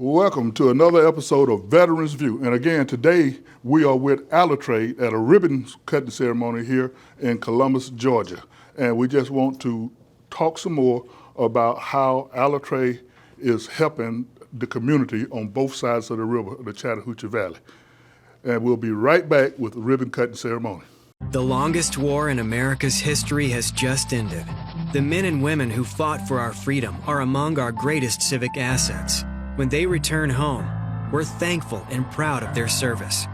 Welcome to another episode of Veterans View. And again, today we are with AlaTrade at a ribbon cutting ceremony here in Columbus, Georgia. And we just want to talk some more about how AlaTrade is helping the community on both sides of the river, the Chattahoochee Valley. And we'll be right back with the ribbon cutting ceremony. The longest war in America's history has just ended. The men and women who fought for our freedom are among our greatest civic assets. When they return home, we're thankful and proud of their service.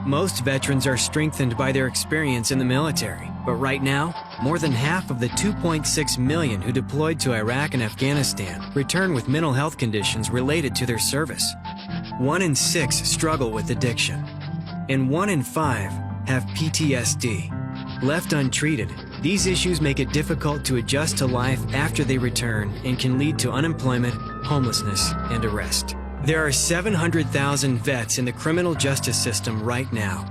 Most veterans are strengthened by their experience in the military, but right now, more than half of the 2.6 million who deployed to Iraq and Afghanistan return with mental health conditions related to their service. 1 in 6 struggle with addiction, and 1 in 5 have PTSD. Left untreated, these issues make it difficult to adjust to life after they return and can lead to unemployment, homelessness, and arrest. There are 700,000 vets in the criminal justice system right now,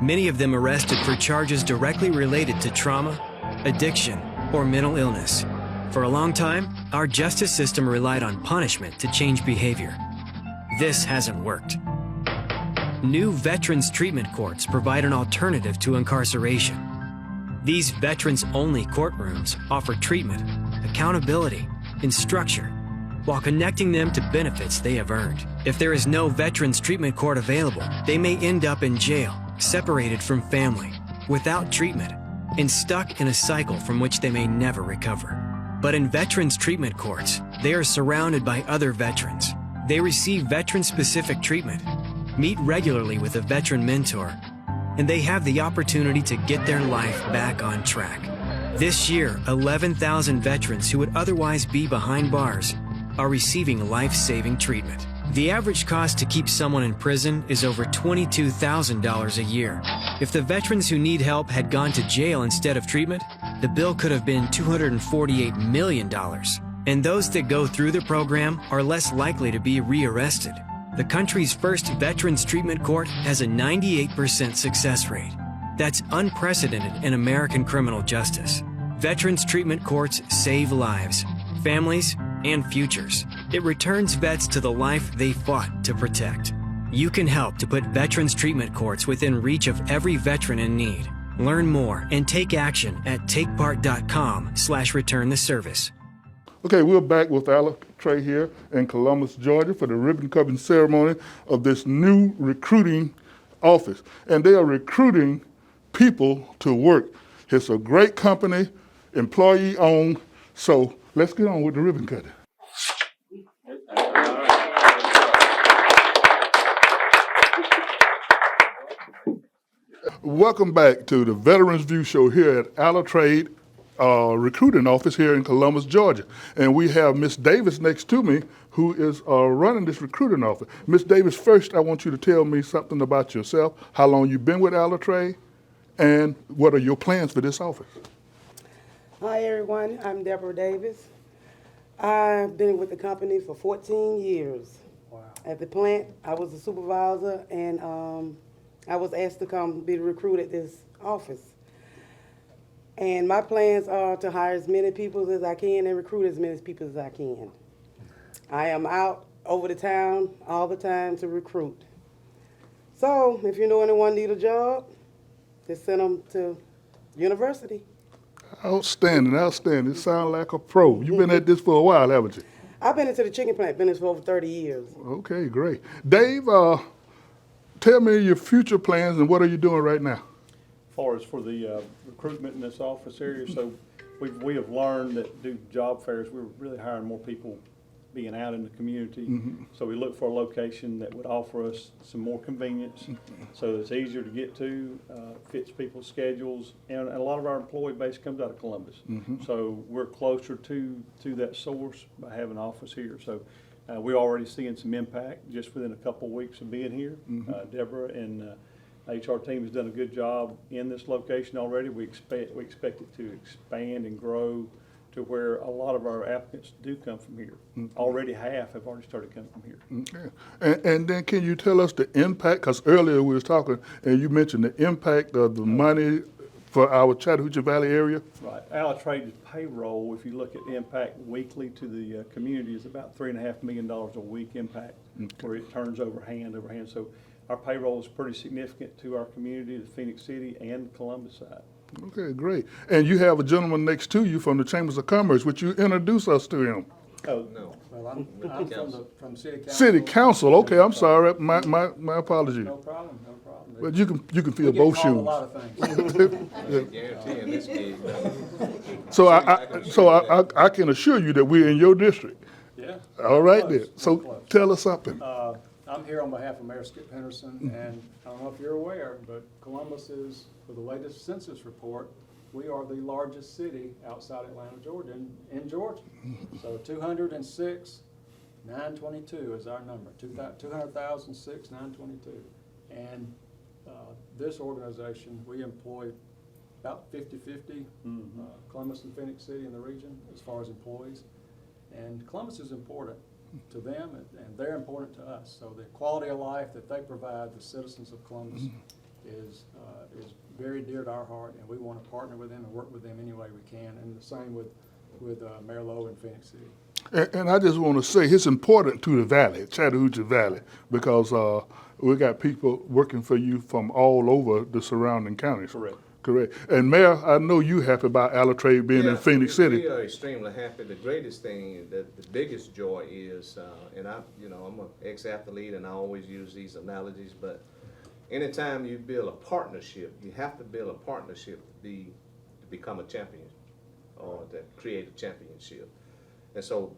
many of them arrested for charges directly related to trauma, addiction, or mental illness. For a long time, our justice system relied on punishment to change behavior. This hasn't worked. New Veterans Treatment Courts provide an alternative to incarceration. These veterans-only courtrooms offer treatment, accountability, and structure, while connecting them to benefits they have earned. If there is no Veterans Treatment Court available, they may end up in jail, separated from family, without treatment, and stuck in a cycle from which they may never recover. But in Veterans Treatment Courts, they are surrounded by other veterans. They receive veteran-specific treatment, meet regularly with a veteran mentor, and they have the opportunity to get their life back on track. This year, 11,000 veterans who would otherwise be behind bars are receiving life-saving treatment. The average cost to keep someone in prison is over $22,000 a year. If the veterans who need help had gone to jail instead of treatment, the bill could have been $248 million. And those that go through the program are less likely to be rearrested. The country's first Veterans Treatment Court has a 98% success rate. That's unprecedented in American criminal justice. Veterans Treatment Courts save lives, families, and futures. It returns vets to the life they fought to protect. You can help to put Veterans Treatment Courts within reach of every veteran in need. Learn more and take action at takepart.com/return the service. Okay, we're back with AlaTrade here in Columbus, Georgia for the ribbon cutting ceremony of this new recruiting office. And they are recruiting people to work. It's a great company, employee owned, so let's get on with the ribbon cutting. Welcome back to the Veterans View Show here at AlaTrade recruiting office here in Columbus, Georgia. And we have Miss Davis next to me who is running this recruiting office. Miss Davis, first I want you to tell me something about yourself, how long you've been with AlaTrade, and what are your plans for this office? Hi everyone, I'm Deborah Davis. I've been with the company for 14 years. Wow. At the plant, I was a supervisor, and I was asked to come be the recruit at this office. And my plans are to hire as many people as I can and recruit as many people as I can. I am out over the town all the time to recruit. So if you know anyone need a job, just send them to university. Outstanding, outstanding. It sounds like a pro. You've been at this for a while, haven't you? I've been into the chicken plant business for over 30 years. Okay, great. Dave, tell me your future plans and what are you doing right now? As far as for the recruitment in this office area, so we have learned that do job fairs, we're really hiring more people being out in the community. Mm-hmm. So we look for a location that would offer us some more convenience, so it's easier to get to, fits people's schedules, and a lot of our employee base comes out of Columbus. Mm-hmm. So we're closer to that source by having an office here. So we're already seeing some impact just within a couple of weeks of being here. Mm-hmm. Deborah and HR team has done a good job in this location already. We expect it to expand and grow to where a lot of our applicants do come from here. Mm-hmm. Already half have already started coming from here. Okay. And then can you tell us the impact, because earlier we was talking and you mentioned the impact of the money for our Chattahoochee Valley area? Right. AlaTrade's payroll, if you look at impact weekly to the community, is about $3.5 million a week impact, where it turns over hand over hand. So our payroll is pretty significant to our community, the Phoenix City and Columbus side. Okay, great. And you have a gentleman next to you from the Chambers of Commerce. Would you introduce us to him? Oh, No. Well, I'm from City Council. City Council. Okay, I'm sorry. My apologies. No problem, no problem. But you can fill We get both called a shoes. lot of things. Guarantee in this gig. So I can assure you that we're in your district. Yeah. All right Close, then. So close. tell us something. I'm here on behalf of Mayor Skip Henderson, and I don't know if you're aware, but Columbus is, for the latest census report, we are the largest city outside Atlanta, Georgia, in Georgia. So 206,922 is our number, 200,006,922. And this organization, we employ about 50-50, Columbus and Phoenix City in the region as far as employees. And Columbus is important to them, and they're important to us. So the quality of life that they provide the citizens of Columbus is very dear to our heart, and we want to partner with them and work with them any way we can. And the same with Mayor Lowe in Phoenix City. And I just want to say it's important to the Valley, Chattahoochee Valley, because we got people working for you from all over the surrounding counties. Correct. Correct. And Mayor, I know you happy about AlaTrade being in Phoenix City. We are extremely happy. The greatest thing, the biggest joy is, and I'm an ex-athlete and I always use these analogies, but anytime you build a partnership, you have to build a partnership to become a champion or to create a championship. And so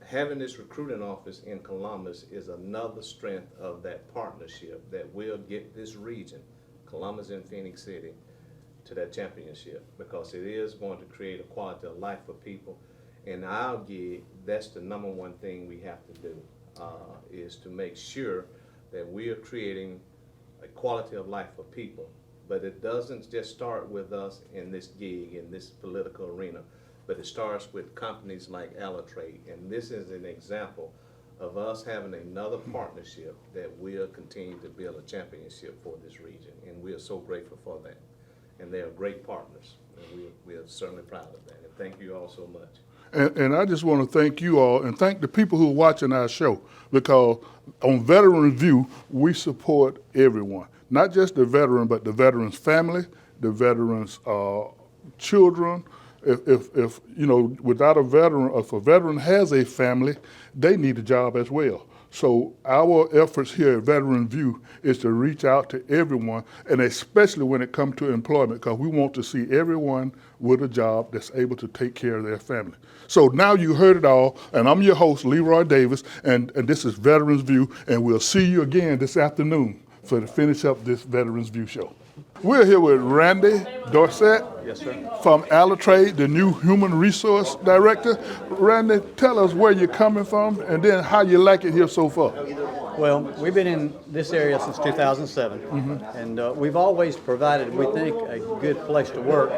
having this recruiting office in Columbus is another strength of that partnership that will get this region, Columbus and Phoenix City, to that championship, because it is going to create a quality of life for people. In our gig, that's the number one thing we have to do, is to make sure that we are creating a quality of life for people. But it doesn't just start with us in this gig, in this political arena, but it starts with companies like AlaTrade. And this is an example of us having another partnership that will continue to build a championship for this region. And we are so grateful for that. And they are great partners, and we are certainly proud of that. And thank you all so much. And I just want to thank you all and thank the people who are watching our show, because on Veteran View, we support everyone, not just the veteran, but the veteran's family, the veteran's children. If without a veteran, if a veteran has a family, they need a job as well. So our efforts here at Veteran View is to reach out to everyone, and especially when it comes to employment, because we want to see everyone with a job that's able to take care of their family. So now you heard it all, and I'm your host, Leroy Davis, and this is Veterans View, and we'll see you again this afternoon to finish up this Veterans View show. We're here with Randy Dorsett. Yes, sir. From AlaTrade, the new Human Resource Director. Randy, tell us where you're coming from and then how you like it here so far. Well, we've been in this area since 2007, and we've always provided, we think, a good place to work.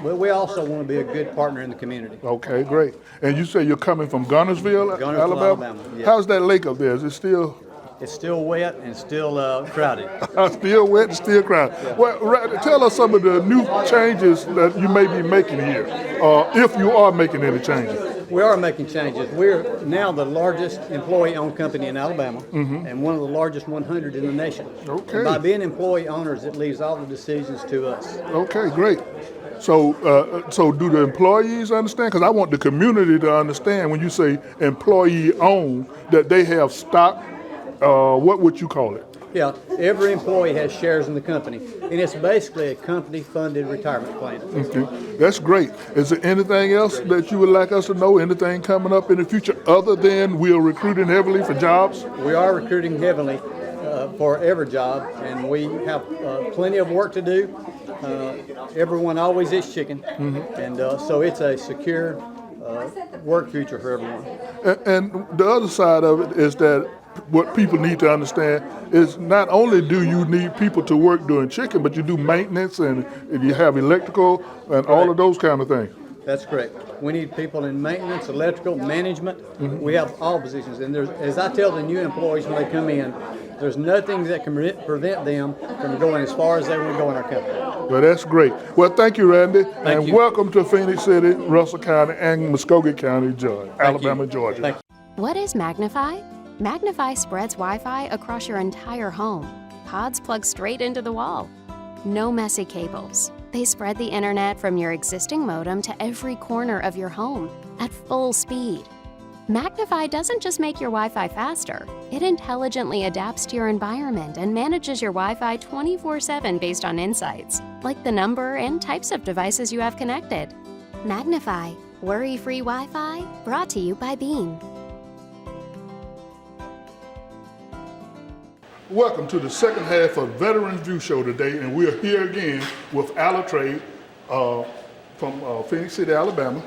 We also want to be a good partner in the community. Okay, great. And you say you're coming from Gunnersville, Alabama? Yes. How's that lake up there? Is it still... It's still wet and still crowded. Still wet and still crowded. Yeah. Well, tell us some of the new changes that you may be making here, if you are making any changes. We are making changes. We're now the largest employee-owned company in Alabama, and one of the largest 100 in the nation. Okay. And by being employee owners, it leaves all the decisions to us. Okay, great. So do the employees understand? Because I want the community to understand when you say employee-owned, that they have stock. What would you call it? Yeah, every employee has shares in the company, and it's basically a company-funded retirement plan. Okay, that's great. Is there anything else that you would like us to know? Anything coming up in the future other than we are recruiting heavily for jobs? We are recruiting heavily for every job, and we have plenty of work to do. Everyone always eats chicken, and so it's a secure work future for everyone. And the other side of it is that what people need to understand is not only do you need people to work doing chicken, but you do maintenance and you have electrical and all of those kind of things. That's correct. We need people in maintenance, electrical, management. We have all positions. And there's, as I tell the new employees when they come in, there's nothing that can prevent them from going as far as they want to go in our company. Well, that's great. Well, thank you, Randy. And you. welcome to Phoenix City, Russell County, and Muskogee County, Georgia, Alabama, you. Georgia. Thank What is Magnify? Magnify spreads Wi-Fi across your entire home. Pods plug straight into the wall. No messy cables. They spread the internet from your existing modem to every corner of your home at full speed. Magnify doesn't just make your Wi-Fi faster. It intelligently adapts to your environment and manages your Wi-Fi 24/7 based on insights, like the number and types of devices you have connected. Magnify, worry-free Wi-Fi, brought to you by Beam. Welcome to the second half of Veterans View Show today, and we're here again with AlaTrade from Phoenix City, Alabama.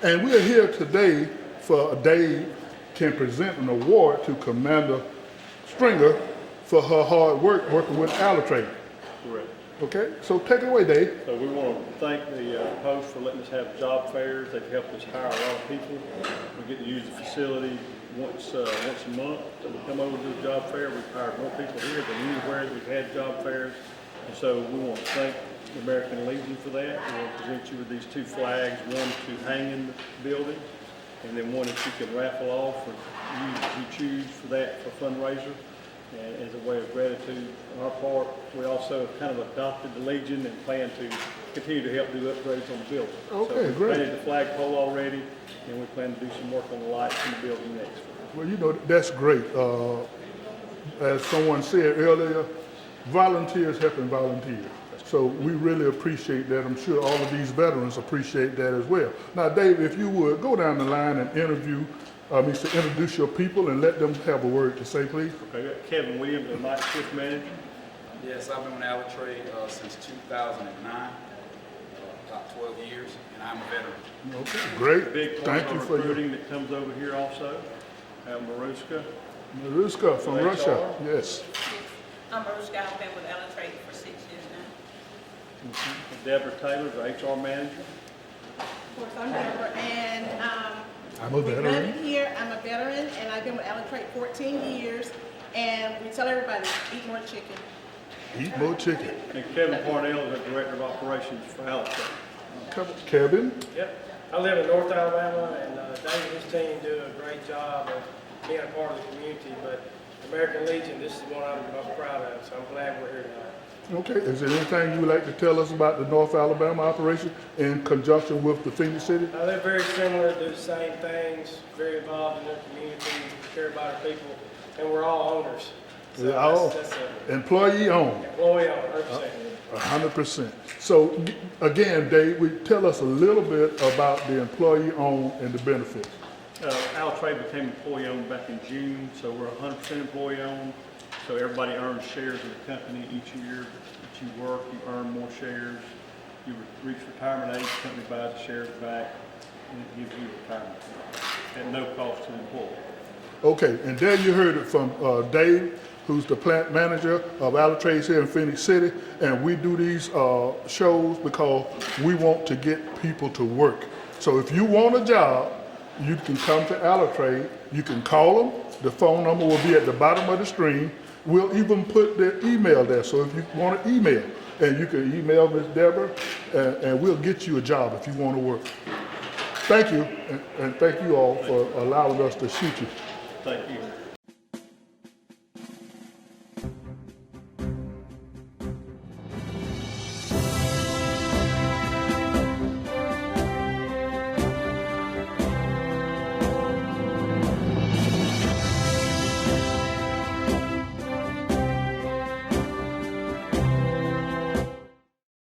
And we're here today for Dave can present an award to Commander Stringer for her hard work working with AlaTrade. Correct. Okay, so take it away, Dave. So we want to thank the host for letting us have job fairs. They've helped us hire a lot of people. We get to use the facility once a month. So we come over to the job fair. We've hired more people here than anywhere that we've had job fairs. And so we want to thank the American Legion for that. We want to present you with these two flags, one to hang in the building, and then one that you can raffle off or you choose for that for fundraiser. And as a way of gratitude on our part, we also have kind of adopted the Legion and plan to continue to help do upgrades on the building. Okay, so we've great. painted the flagpole already, and we plan to do some work on the lights in the building next. Well, you know, that's great. As someone said earlier, volunteers helping volunteers. So we really appreciate that. I'm sure all of these veterans appreciate that as well. Now, Dave, if you would, go down the line and introduce your people and let them have a word to say, please. Okay, we got Kevin Williams, the night shift manager. Yes, I've been with AlaTrade since 2009, about 12 years, and I'm a veteran. Okay, great. Big part Thank you of for recruiting your that comes over here also. Maruska. Maruska from HR. Russia. Yes. I'm Maruska. I've been with AlaTrade for 6 years now. Deborah Taylor, the HR manager. Of course, I'm Deborah, and I'm a veteran. here. I'm a veteran, and I've been with AlaTrade 14 years. And we tell everybody, eat more chicken. Eat more chicken. And Kevin Parnell is the director of operations for AlaTrade. Kevin? Yep. I live in North Alabama, and Dave and his team do a great job of being a part of the community. But American Legion, this is one I'm most proud of, so I'm glad we're here tonight. Okay, is there anything you would like to tell us about the North Alabama operation in conjunction with the Phoenix City? They're very similar, do the same things, very involved in their community, care about our people, and we're all owners. So We're all that's employee owned. employee owner, 100%. 100%. So again, Dave, tell us a little bit about the employee owned and the benefits. AlaTrade became employee owned back in June, so we're 100% employee owned. So everybody earns shares of the company each year that you work. You earn more shares. You reach retirement age, the company buys the shares back, and it gives you retirement at no cost to the employee. Okay, and there you heard it from Dave, who's the plant manager of AlaTrade here in Phoenix City, and we do these shows because we want to get people to work. So if you want a job, you can come to AlaTrade. You can call them. The phone number will be at the bottom of the screen. We'll even put their email there. So if you want to email, and you can email Ms. Deborah, and we'll get you a job if you want to work. Thank you, and thank you all for allowing us to shoot you. Thank you.